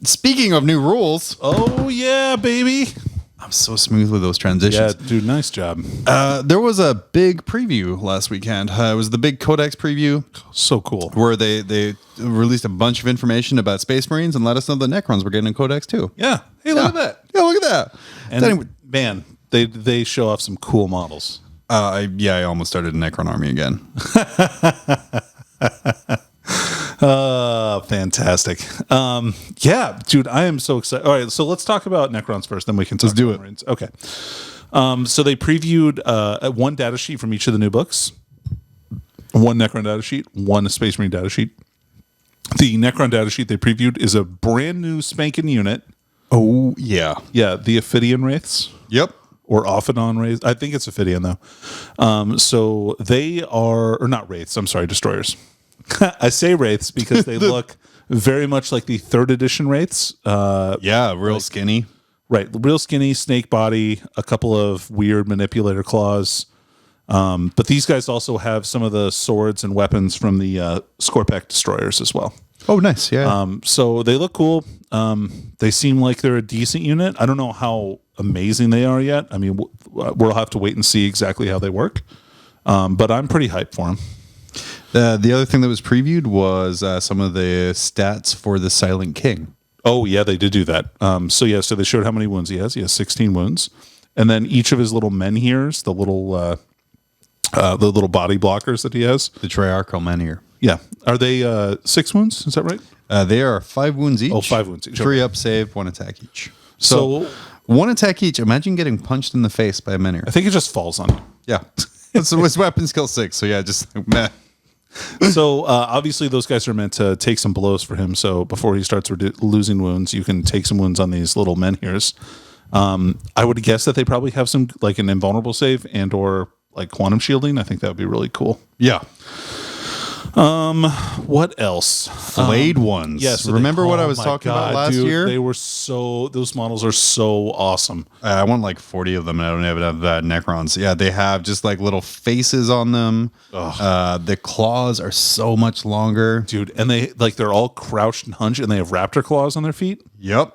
Speaking of new rules, Oh, yeah, baby. I'm so smooth with those transitions. Yeah, dude, nice job. There was a big preview last weekend. It was the big Codex Preview. So cool. Where they released a bunch of information about Space Marines and let us know the Necrons were getting a Codex too. Yeah. Hey, look at that. Yeah, look at that. And man, they show off some cool models. I almost started a Necron army again. Fantastic. Yeah, dude, I am so excited. All right, so let's talk about Necrons first, then we can talk Let's do about Marines. Okay. So they previewed one data sheet from each of the new books. One Necron data sheet, one Space Marine data sheet. The Necron data sheet they previewed is a brand new spanking unit. Oh, yeah. Yeah, the Ophidian Wraiths. Yep. Or Ophidian Wraiths. I think it's Ophidian, though. So they are, or not Wraiths, I'm sorry, Destroyers. I say Wraiths because they look very much like the 3rd edition Wraiths. Real skinny. Right, real skinny, snake body, a couple of weird manipulator claws. But these guys also have some of the swords and weapons from the Scorpec Destroyers as well. Oh, nice. Yeah. So they look cool. They seem like they're a decent unit. I don't know how amazing they are yet. I mean, we'll have to wait and see exactly how they work. But I'm pretty hyped for them. The other thing that was previewed was some of the stats for the Silent King. Oh, yeah, they did do that. So they showed how many wounds he has. He has 16 wounds. And then each of his little menhirs, the little body blockers that he has. The Triarchal Menhir. Yeah. Are they 6 wounds? Is that right? They are 5 wounds each. Oh, 5 wounds each. 3 up save, 1 attack each. So 1 attack each. Imagine getting punched in the face by a Menhir. I think it just falls on you. Yeah. It's weapon skill 6. So yeah, just meh. So obviously those guys are meant to take some blows for him. So before he starts losing wounds, you can take some wounds on these little menhirs. I would guess that they probably have some like an invulnerable save and or like quantum shielding. I think that would be really cool. Yeah. What else? Flayed ones. Yes. Remember what I was talking about last year? They were those models are so awesome. I want like 40 of them, and I don't even have that Necrons. Yeah, they have just like little faces on them. The claws are so much longer, dude. And they're all crouched and hunched, and they have raptor claws on their feet. Yep.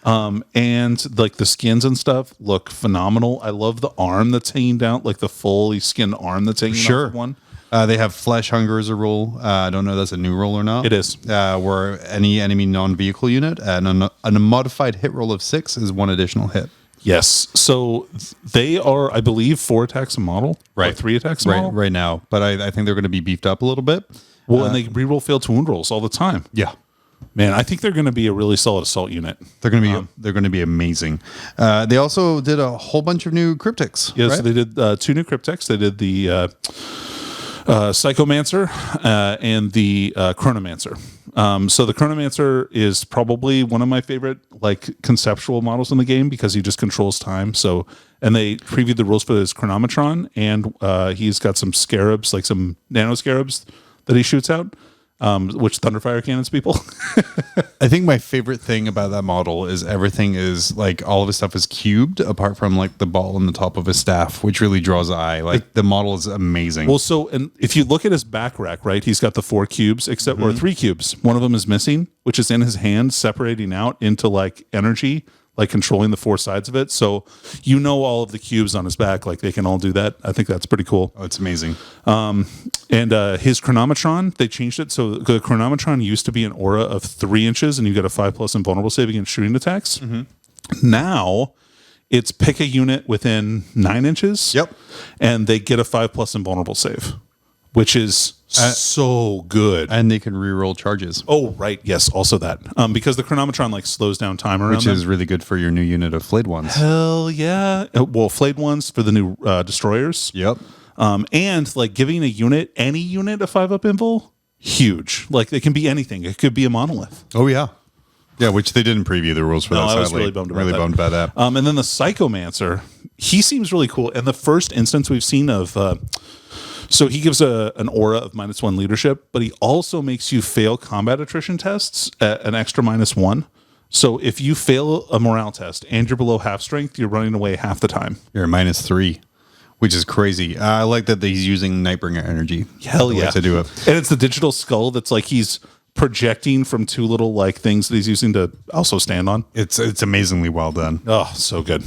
And like the skins and stuff look phenomenal. I love the arm that's hanging down, like the fully skinned arm that's hanging off of one. They have flesh hunger as a rule. I don't know if that's a new rule or not. It is. Where any enemy non-vehicle unit and a modified hit roll of 6 is 1 additional hit. Yes. So they are, I believe, 4 attacks a model. Right. Or 3 attacks a model. Right now. But I think they're going to be beefed up a little bit. Well, and they reroll failed to wound rolls all the time. Yeah. Man, I think they're going to be a really solid assault unit. They're going to be amazing. They also did a whole bunch of new cryptics. Yeah, right? so they did 2 new cryptics. They did the Psychomancer and the Chronomancer. So the Chronomancer is probably one of my favorite like conceptual models in the game because he just controls time. So, and they previewed the rules for his Chronometron, and he's got some scarabs, like some nano scarabs that he shoots out. Which Thunderfire cannons people. I think my favorite thing about that model is everything is like all of his stuff is cubed apart from like the ball on the top of his staff, which really draws the eye. Like the model is amazing. Well, so and if you look at his back rack, right, he's got the 4 cubes except or 3 cubes. One of them is missing, which is in his hand, separating out into like energy, like controlling the 4 sides of it. So you know all of the cubes on his back, like they can all do that. I think that's pretty cool. Oh, it's amazing. And his Chronometron, they changed it. So the Chronometron used to be an aura of 3 inches, and you get a 5+ invulnerable save against shooting attacks. Now it's pick a unit within 9 inches. Yep. And they get a 5+ invulnerable save, which is so good. And they can reroll charges. Oh, right. Yes. Also that. Because the Chronometron like slows down time around which is really good for your new unit of flayed ones. Hell yeah. Well, flayed ones for the new destroyers. Yep. And like giving any unit a 5+ invul, huge. Like they can be anything. It could be a monolith. Oh yeah. Yeah, which they didn't preview the rules for that. I was really bummed about that. And then the Psychomancer, he seems really cool. And the first instance we've seen of so he gives an aura of -1 leadership, but he also makes you fail combat attrition tests at an extra -1. So if you fail a morale test and you're below half strength, you're running away half the time. You're -3, which is crazy. I like that he's using Nightbringer energy. Hell yeah. To do it. And it's the digital skull that's like he's projecting from two little like things that he's using to also stand on. It's amazingly well done. Oh, so good.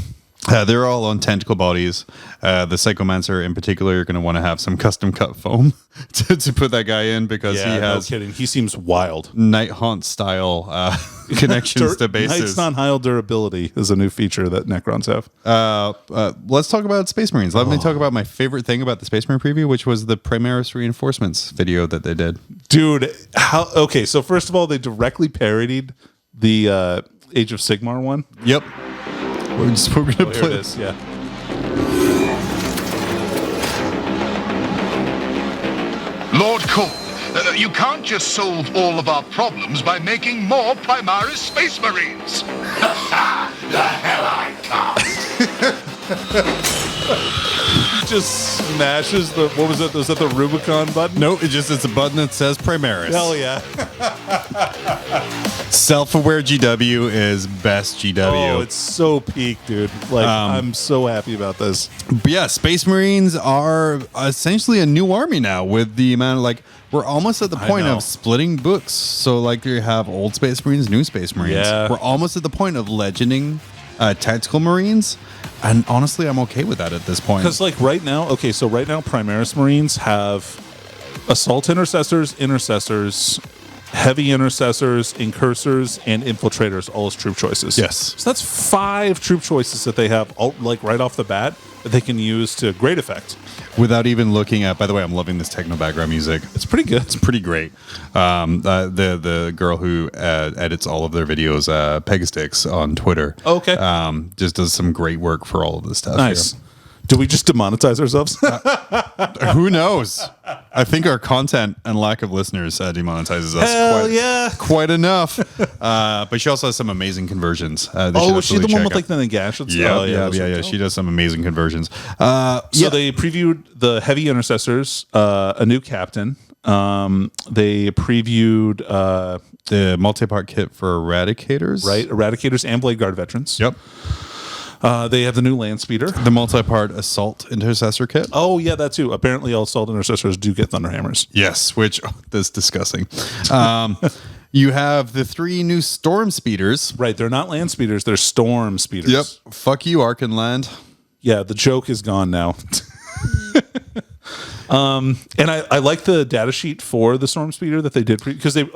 They're all on tentacle bodies. The Psychomancer in particular, you're going to want to have some custom cut foam to put that guy in because he has no kidding. He seems wild. Night Haunt style connections to bases. Night's non-high durability is a new feature that Necrons have. Let's talk about Space Marines. Let me talk about my favorite thing about the Space Marine preview, which was the Primaris reinforcements video that they did. Dude, okay, so first of all, they directly parodied the Age of Sigmar one. Yep. We're going to play this, yeah. Lord Cole, you can't just solve all of our problems by making more Primaris Space Marines. The hell I can't. Just smashes the, what was it? Was that the Rubicon button? No, it's a button that says Primaris. Hell yeah. Self-aware GW is best GW. Oh, it's so peak, dude. Like, I'm so happy about this. But yeah, Space Marines are essentially a new army now with the amount of, like, we're almost at the point of splitting books. So, like, you have old Space Marines, new Space Marines. Yeah. We're almost at the point of legending tactical Marines. And honestly, I'm okay with that at this point. Because, like, right now, Primaris Marines have Assault Intercessors, Heavy Intercessors, Incursors, and Infiltrators, all as troop choices. Yes. So that's 5 troop choices that they have, like, right off the bat that they can use to great effect. Without even looking at, by the way, I'm loving this techno background music. It's pretty good. It's pretty great. The girl who edits all of their videos, Pegastix on Twitter. Okay. Just does some great work for all of this stuff. Nice. Here. Do we just demonetize ourselves? Who knows? I think our content and lack of listeners demonetizes us quite enough. But she also has some amazing conversions. Was she the one with like the Nagashits? Yeah. She does some amazing conversions. So they previewed the Heavy Intercessors, a new captain. They previewed the multi-part kit for Eradicators. Right, Eradicators and Blade Guard veterans. Yep. They have the new Land Speeder. The multi-part Assault Intercessor kit. Oh, yeah, that too. Apparently, all Assault Intercessors do get Thunderhammers. Yes, which that's disgusting. You have the 3 new Storm Speeders. Right, they're not Land Speeders, they're Storm Speeders. Yep. Fuck you, Arkenland. Yeah, the joke is gone now. And I like the data sheet for the Storm Speeder that they did because they did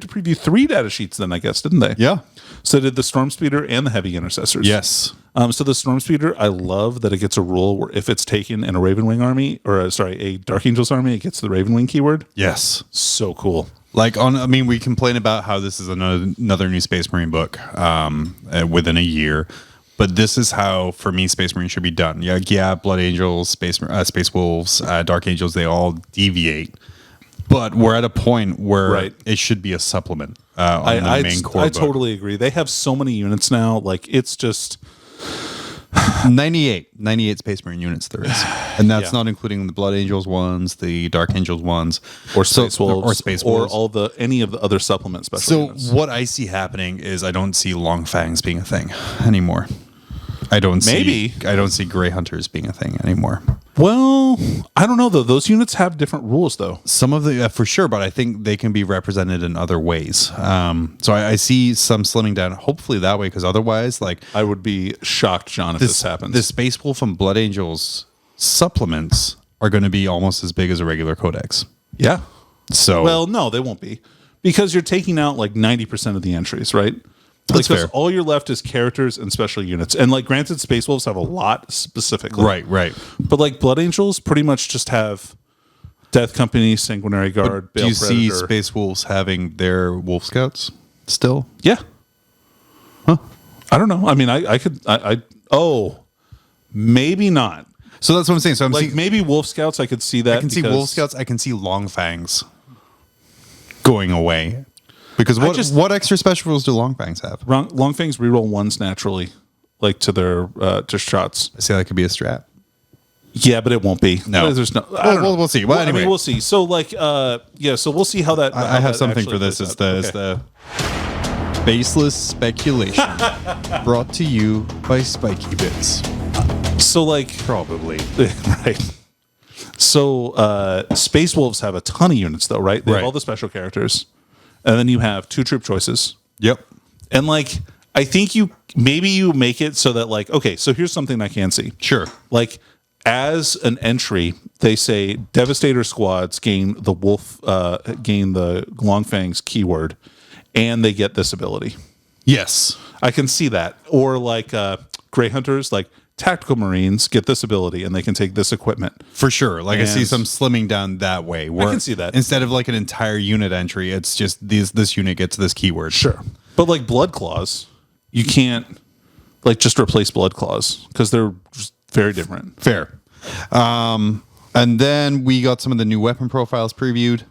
preview 3 data sheets then, I guess, didn't they? Yeah. So they did the Storm Speeder and the Heavy Intercessors. Yes. So the Storm Speeder, I love that it gets a rule where if it's taken in a Ravenwing army, or a Dark Angels army, it gets the Ravenwing keyword. Yes. So cool. Like we complain about how this is another new Space Marine book within a year. But this is how, for me, Space Marine should be done. Yeah, Blood Angels, Space Wolves, Dark Angels, they all deviate. But we're at a point where it should be a supplement on the main core book. I totally agree. They have so many units now. Like, it's just... 98 Space Marine units there is. And that's not including the Blood Angels ones, the Dark Angels ones. Or Space Wolves. Or any of the other supplement special units. What I see happening is I don't see Long Fangs being a thing anymore. I don't see Grey Hunters being a thing anymore. Well, I don't know though. Those units have different rules though. Some of the for sure, but I think they can be represented in other ways. So I see some slimming down. Hopefully that way, because otherwise, like I would be shocked, John, if this happens. The Space Wolf and Blood Angels supplements are going to be almost as big as a regular Codex. Yeah. So no, they won't be, because you're taking out like 90% of the entries, right? That's fair. All you're left is characters and special units. And like, granted, Space Wolves have a lot specifically. Right. But like Blood Angels pretty much just have Death Company, Sanguinary Guard, Bale Predator. Do you see Space Wolves having their Wolf Scouts still? Yeah. Huh? I don't know. I mean, maybe not. So that's what I'm saying. So I'm like, maybe Wolf Scouts, I could see that. I can see Wolf Scouts. I can see Long Fangs going away. Because what extra special rules do Long Fangs have? Long Fangs reroll 1s naturally, like to their to shots. I see that could be a strat. Yeah, but it won't be. No, there's no. We'll see. Well, anyway, we'll see. So like, so we'll see how that. I have something for this. It's the baseless speculation brought to you by Spiky Bits. So like, probably right. So Space Wolves have a ton of units though, right? They have all the special characters. and then you have 2 troop choices. Yep. And like, I think you make it so that like, okay, so here's something I can see. Sure. Like, as an entry, they say Devastator squads gain the Longfangs keyword, and they get this ability. Yes. I can see that. Or like Grey Hunters, like Tactical Marines get this ability, and they can take this equipment. For sure. Like, And I see some slimming down that way. Where can see that. Instead of like an entire unit entry, it's just this unit gets this keyword. Sure. But like Blood Claws, you can't like just replace Blood Claws because they're just very different. Fair. And then we got some of the new weapon profiles previewed,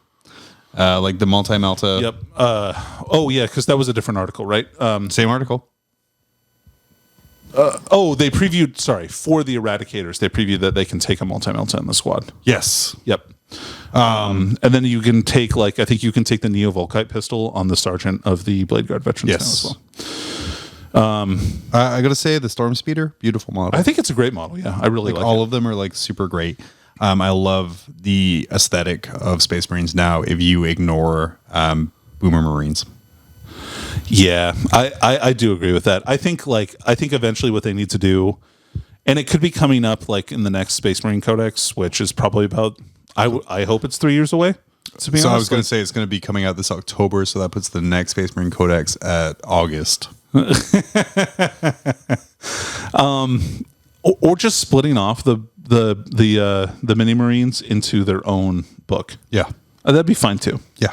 like the multi-melta. Yep. Oh yeah, because that was a different article, right? Same article. They previewed. Sorry, for the Eradicators, they previewed that they can take a multi-melta in the squad. Yes. Yep. And then you can take I think you can take the Neo Volkite pistol on the Sergeant of the Blade Guard veterans now as well. I gotta say, the Storm Speeder, beautiful model. I think it's a great model. Yeah, I really like all it. of them are like super great. I love the aesthetic of Space Marines now. If you ignore Boomer Marines, Yeah, I do agree with that. I think eventually what they need to do, and it could be coming up like in the next Space Marine Codex, which is probably about I hope it's 3 years away. To be honest, I was going to say it's going to be coming out this October, so that puts the next Space Marine Codex at August. or just splitting off the mini Marines into their own book. Yeah, That'd be fine too. yeah.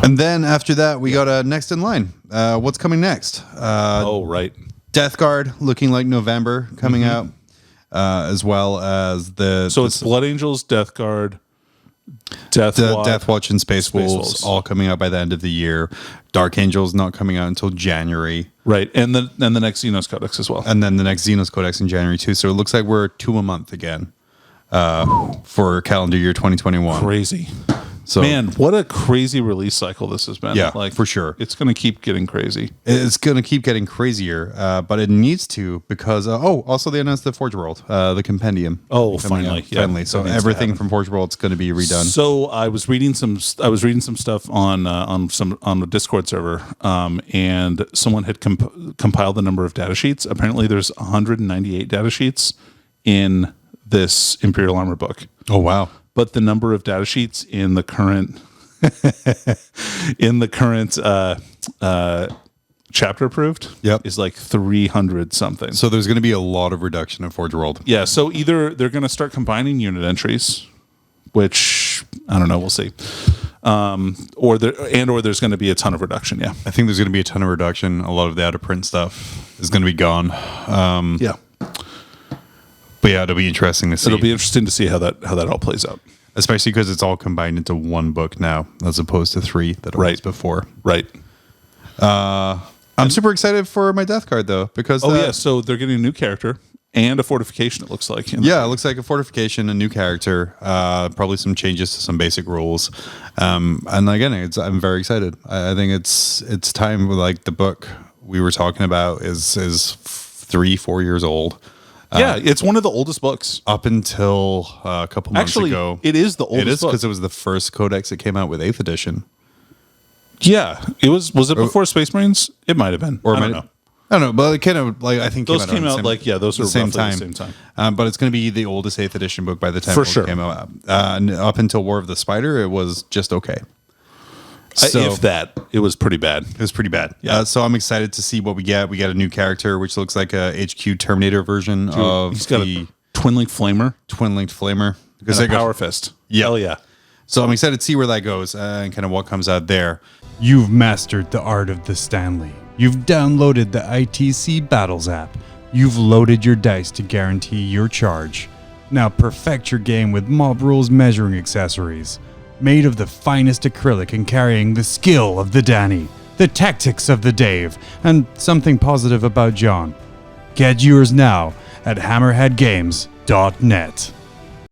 And then after that, we got next in line. What's coming next? Right. Death Guard, looking like November coming out, as well as it's Blood Angels, Death Guard, Death Watch, and Space Wolves Wolves. all coming out by the end of the year. Dark Angels not coming out until January. Right, and the next Xenos Codex as well. And then the next Xenos Codex in January too. So it looks like we're 2 a month again for calendar year 2021. Crazy. So, Man, what a crazy release cycle this has been. Yeah, for sure. It's going to keep getting crazy. It's going to keep getting crazier, but it needs to because, also they announced the Forge World, the Compendium. Finally. Yeah, finally. So everything from Forge World is going to be redone. So I was reading some stuff on the Discord server, and someone had compiled the number of data sheets. Apparently there's 198 data sheets in this Imperial Armor book. Oh, wow. But the number of data sheets in the current chapter approved is like 300 something. So there's going to be a lot of reduction in Forge World. Yeah, so either they're going to start combining unit entries, which I don't know, we'll see. Or there's going to be a ton of reduction, yeah. I think there's going to be a ton of reduction. A lot of the out of print stuff is going to be gone. Yeah. But yeah, it'll be interesting to see. It'll be interesting to see how that all plays out. Especially because it's all combined into one book now, as opposed to 3 that it was before. Right. I'm super excited for my Death Guard though, because so they're getting a new character and a fortification. It looks like. It looks like a fortification, a new character, probably some changes to some basic rules, and again, I'm very excited. I think it's time. Like the book we were talking about is 3-4 years old. It's one of the oldest books. Up until a couple months ago. It is the oldest book. It is because it was the first codex that came out with 8th edition. Yeah. It was it before Space Marines? It might have been. I don't know. I don't know, but it kind of like I think those came out those are same roughly time. the same time. But it's going to be the oldest 8th edition book by the time For it sure. came out. And up until War of the Spider, it was just okay. If that, it was pretty bad. It was pretty bad. Yeah. So I'm excited to see what we get. We got a new character, which looks like a HQ Terminator version of He's got a twin-linked flamer. Twin-linked flamer. Because a power fist. Yeah. Hell yeah. So I'm excited to see where that goes and kind of what comes out there. You've mastered the art of the Stanley. You've downloaded the ITC Battles app. You've loaded your dice to guarantee your charge. Now perfect your game with Mob Rules measuring accessories. Made of the finest acrylic and carrying the skill of the Danny, the tactics of the Dave, and something positive about John. Get yours now at hammerheadgames.net.